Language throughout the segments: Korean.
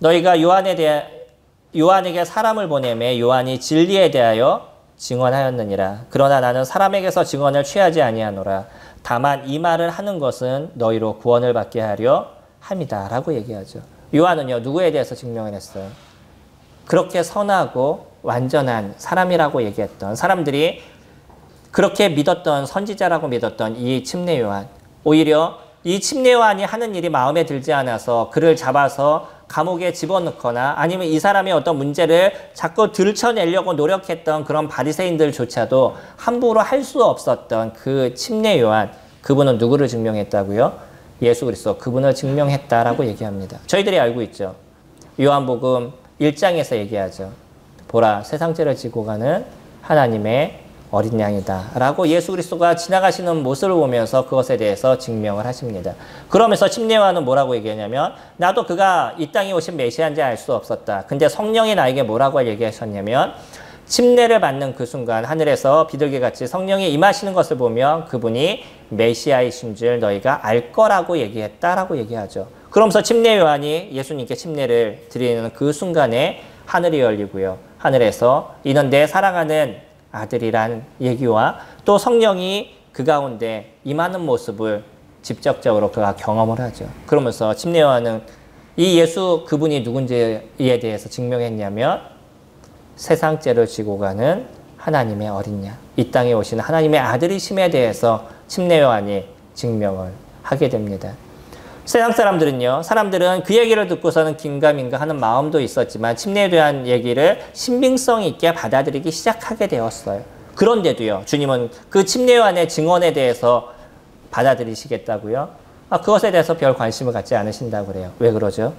너희가 요한에게 사람을 보내매 요한이 진리에 대하여 증언하였느니라. 그러나 나는 사람에게서 증언을 취하지 아니하노라. 다만 이 말을 하는 것은 너희로 구원을 받게 하려 함이다. 라고 얘기하죠. 요한은요, 누구에 대해서 증명을 했어요? 그렇게 선하고 완전한 사람이라고 얘기했던, 사람들이 그렇게 믿었던, 선지자라고 믿었던 이 침례 요한. 오히려 이 침례 요한이 하는 일이 마음에 들지 않아서 그를 잡아서 감옥에 집어넣거나 아니면 이 사람의 어떤 문제를 자꾸 들춰내려고 노력했던 그런 바리새인들조차도 함부로 할 수 없었던 그 침례 요한, 그분은 누구를 증명했다고요? 예수 그리스도, 그분을 증명했다라고 얘기합니다. 저희들이 알고 있죠. 요한복음 1장에서 얘기하죠. 보라, 세상 죄를 지고 가는 하나님의 어린 양이다 라고 예수 그리스도가 지나가시는 모습을 보면서 그것에 대해서 증명을 하십니다. 그러면서 침례 요한은 뭐라고 얘기하냐면, 나도 그가 이 땅에 오신 메시아인지 알 수 없었다. 근데 성령이 나에게 뭐라고 얘기하셨냐면, 침례를 받는 그 순간 하늘에서 비둘기같이 성령이 임하시는 것을 보며 그분이 메시아이신 줄 너희가 알 거라고 얘기했다라고 얘기하죠. 그러면서 침례 요한이 예수님께 침례를 드리는 그 순간에 하늘이 열리고요. 하늘에서 이는 내 사랑하는 아들이란 얘기와 또 성령이 그 가운데 임하는 모습을 직접적으로 그가 경험을 하죠. 그러면서 침례 요한은 이 예수 그분이 누군지에 대해서 증명했냐면, 세상 죄를 지고 가는 하나님의 어린 양, 이 땅에 오신 하나님의 아들이심에 대해서 침례 요한이 증명을 하게 됩니다. 세상 사람들은 그 얘기를 듣고서는 긴가민가 하는 마음도 있었지만 침례에 대한 얘기를 신빙성 있게 받아들이기 시작하게 되었어요. 그런데도요, 주님은 그 침례 요한의 증언에 대해서 받아들이시겠다고요? 그것에 대해서 별 관심을 갖지 않으신다고 그래요. 왜 그러죠?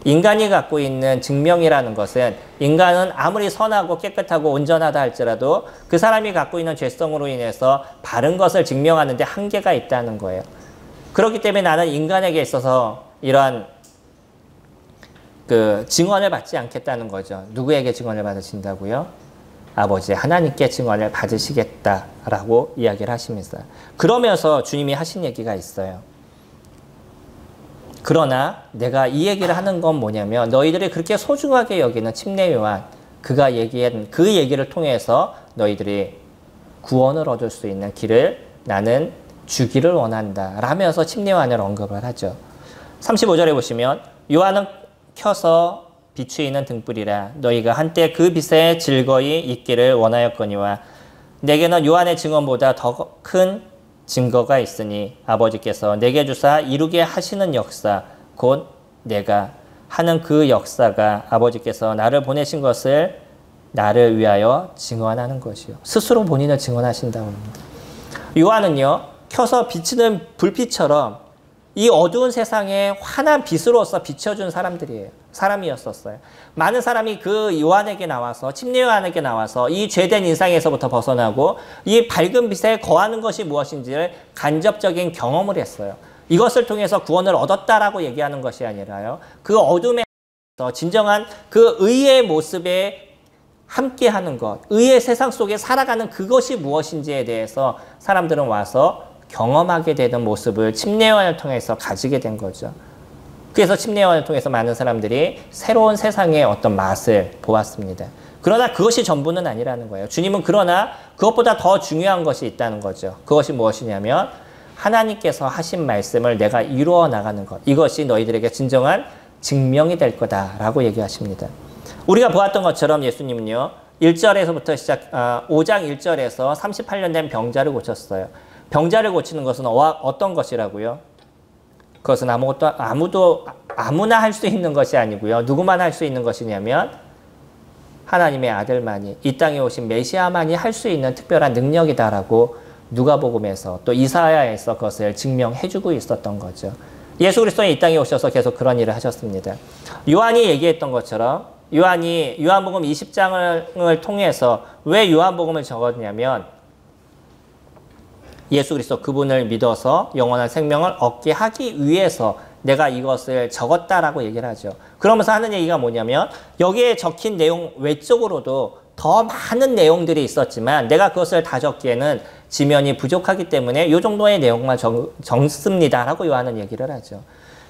인간이 갖고 있는 증명이라는 것은, 인간은 아무리 선하고 깨끗하고 온전하다 할지라도 그 사람이 갖고 있는 죄성으로 인해서 바른 것을 증명하는데 한계가 있다는 거예요. 그렇기 때문에 나는 인간에게 있어서 이러한 그 증언을 받지 않겠다는 거죠. 누구에게 증언을 받으신다고요? 아버지 하나님께 증언을 받으시겠다라고 이야기를 하십니다. 그러면서 주님이 하신 얘기가 있어요. 그러나 내가 이 얘기를 하는 건 뭐냐면, 너희들이 그렇게 소중하게 여기는 침례 요한, 그가 얘기한 그 얘기를 통해서 너희들이 구원을 얻을 수 있는 길을 나는 주기를 원한다 라면서 침례 요한을 언급을 하죠. 35절에 보시면, 요한은 켜서 비추이는 등불이라. 너희가 한때 그 빛에 즐거이 있기를 원하였거니와 내게는 요한의 증언보다 더 큰 증거가 있으니 아버지께서 내게 주사 이루게 하시는 역사, 곧 내가 하는 그 역사가 아버지께서 나를 보내신 것을 나를 위하여 증언하는 것이요. 스스로 본인을 증언하신다고 합니다. 요한은요, 켜서 비치는 불빛처럼 이 어두운 세상에 환한 빛으로서 비춰준 사람이었었어요. 많은 사람이 그 요한에게 나와서, 침례 요한에게 나와서 이 죄된 인상에서부터 벗어나고 이 밝은 빛에 거하는 것이 무엇인지를 간접적인 경험을 했어요. 이것을 통해서 구원을 얻었다라고 얘기하는 것이 아니라요, 그 어둠에서 진정한 그 의의 모습에 함께하는 것, 의의 세상 속에 살아가는 그것이 무엇인지에 대해서 사람들은 와서 경험하게 되는 모습을 침례 요한을 통해서 가지게 된 거죠. 그래서 침례 요한을 통해서 많은 사람들이 새로운 세상의 어떤 맛을 보았습니다. 그러나 그것이 전부는 아니라는 거예요. 주님은 그러나 그것보다 더 중요한 것이 있다는 거죠. 그것이 무엇이냐면, 하나님께서 하신 말씀을 내가 이루어 나가는 것, 이것이 너희들에게 진정한 증명이 될 거다라고 얘기하십니다. 우리가 보았던 것처럼 예수님은요, 1절에서부터 5장 1절에서 38년 된 병자를 고쳤어요. 병자를 고치는 것은 어떤 것이라고요? 그것은 아무나 할 수 있는 것이 아니고요. 누구만 할 수 있는 것이냐면 하나님의 아들만이, 이 땅에 오신 메시아만이 할 수 있는 특별한 능력이다라고 누가복음에서 또 이사야에서 그것을 증명해주고 있었던 거죠. 예수 그리스도는 이 땅에 오셔서 계속 그런 일을 하셨습니다. 요한이 얘기했던 것처럼, 요한이 요한복음 20장을 통해서 왜 요한복음을 적었냐면, 예수 그리스도 그분을 믿어서 영원한 생명을 얻게 하기 위해서 내가 이것을 적었다라고 얘기를 하죠. 그러면서 하는 얘기가 뭐냐면, 여기에 적힌 내용 외적으로도 더 많은 내용들이 있었지만 내가 그것을 다 적기에는 지면이 부족하기 때문에 이 정도의 내용만 적습니다라고 요한은 얘기를 하죠.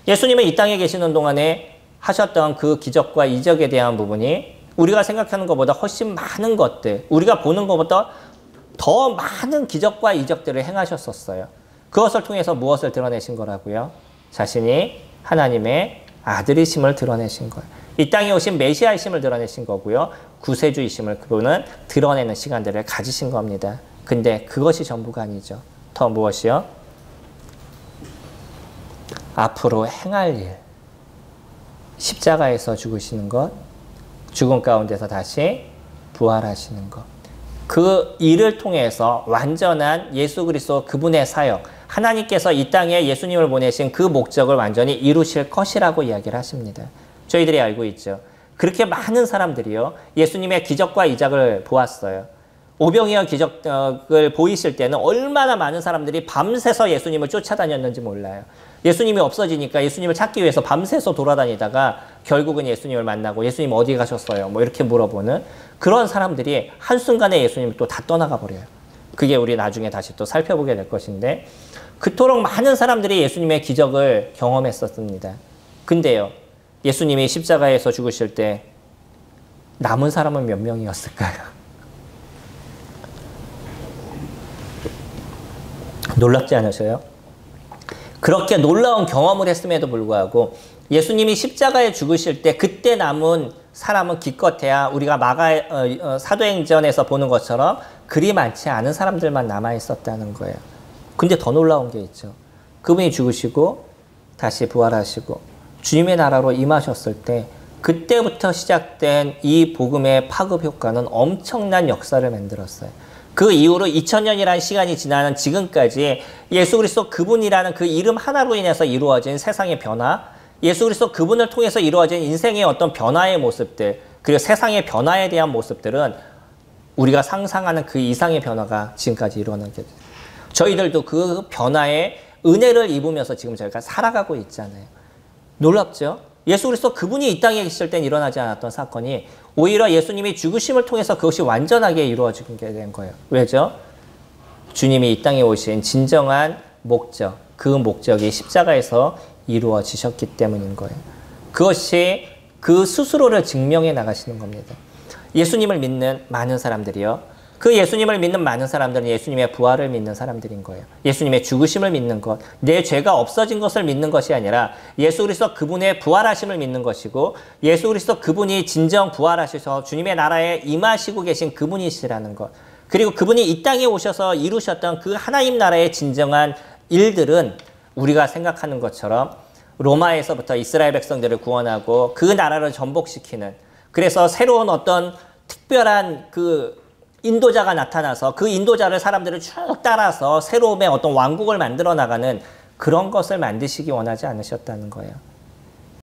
예수님은 이 땅에 계시는 동안에 하셨던 그 기적과 이적에 대한 부분이 우리가 생각하는 것보다 훨씬 많은 것들, 우리가 보는 것보다 더 많은 기적과 이적들을 행하셨었어요. 그것을 통해서 무엇을 드러내신 거라고요? 자신이 하나님의 아들이심을 드러내신 거예요. 이 땅에 오신 메시아이심을 드러내신 거고요. 구세주이심을 그분은 드러내는 시간들을 가지신 겁니다. 근데 그것이 전부가 아니죠. 더 무엇이요? 앞으로 행할 일. 십자가에서 죽으시는 것, 죽음 가운데서 다시 부활하시는 것. 그 일을 통해서 완전한 예수 그리스도 그분의 사역, 하나님께서 이 땅에 예수님을 보내신 그 목적을 완전히 이루실 것이라고 이야기를 하십니다. 저희들이 알고 있죠. 그렇게 많은 사람들이요, 예수님의 기적과 이적을 보았어요. 오병이어 기적을 보이실 때는 얼마나 많은 사람들이 밤새서 예수님을 쫓아다녔는지 몰라요. 예수님이 없어지니까 예수님을 찾기 위해서 밤새서 돌아다니다가 결국은 예수님을 만나고 예수님 어디 가셨어요? 뭐 이렇게 물어보는 그런 사람들이 한순간에 예수님을 또 다 떠나가 버려요. 그게 우리 나중에 다시 또 살펴보게 될 것인데, 그토록 많은 사람들이 예수님의 기적을 경험했었습니다. 근데요, 예수님이 십자가에서 죽으실 때 남은 사람은 몇 명이었을까요? 놀랍지 않으세요? 그렇게 놀라운 경험을 했음에도 불구하고 예수님이 십자가에 죽으실 때 그때 남은 사람은 기껏해야 우리가 사도행전에서 보는 것처럼 그리 많지 않은 사람들만 남아 있었다는 거예요. 근데 더 놀라운 게 있죠. 그분이 죽으시고 다시 부활하시고 주님의 나라로 임하셨을 때 그때부터 시작된 이 복음의 파급 효과는 엄청난 역사를 만들었어요. 그 이후로 2000년이라는 시간이 지나는 지금까지 예수 그리스도 그분이라는 그 이름 하나로 인해서 이루어진 세상의 변화, 예수 그리스도 그분을 통해서 이루어진 인생의 어떤 변화의 모습들, 그리고 세상의 변화에 대한 모습들은 우리가 상상하는 그 이상의 변화가 지금까지 일어나게 돼요. 저희들도 그 변화의 은혜를 입으면서 지금 저희가 살아가고 있잖아요. 놀랍죠? 예수 그리스도 그분이 이 땅에 계실 땐 일어나지 않았던 사건이 오히려 예수님이 죽으심을 통해서 그것이 완전하게 이루어지게 된 거예요. 왜죠? 주님이 이 땅에 오신 진정한 목적, 그 목적이 십자가에서 이루어지셨기 때문인 거예요. 그것이 그 스스로를 증명해 나가시는 겁니다. 예수님을 믿는 많은 사람들이요, 그 예수님을 믿는 많은 사람들은 예수님의 부활을 믿는 사람들인 거예요. 예수님의 죽으심을 믿는 것, 내 죄가 없어진 것을 믿는 것이 아니라 예수 그리스도 그분의 부활하심을 믿는 것이고, 예수 그리스도 그분이 진정 부활하셔서 주님의 나라에 임하시고 계신 그분이시라는 것, 그리고 그분이 이 땅에 오셔서 이루셨던 그 하나님 나라의 진정한 일들은 우리가 생각하는 것처럼 로마에서부터 이스라엘 백성들을 구원하고 그 나라를 전복시키는, 그래서 새로운 어떤 특별한 그 인도자가 나타나서 그 인도자를 사람들을 쭉 따라서 새로움의 어떤 왕국을 만들어 나가는 그런 것을 만드시기 원하지 않으셨다는 거예요.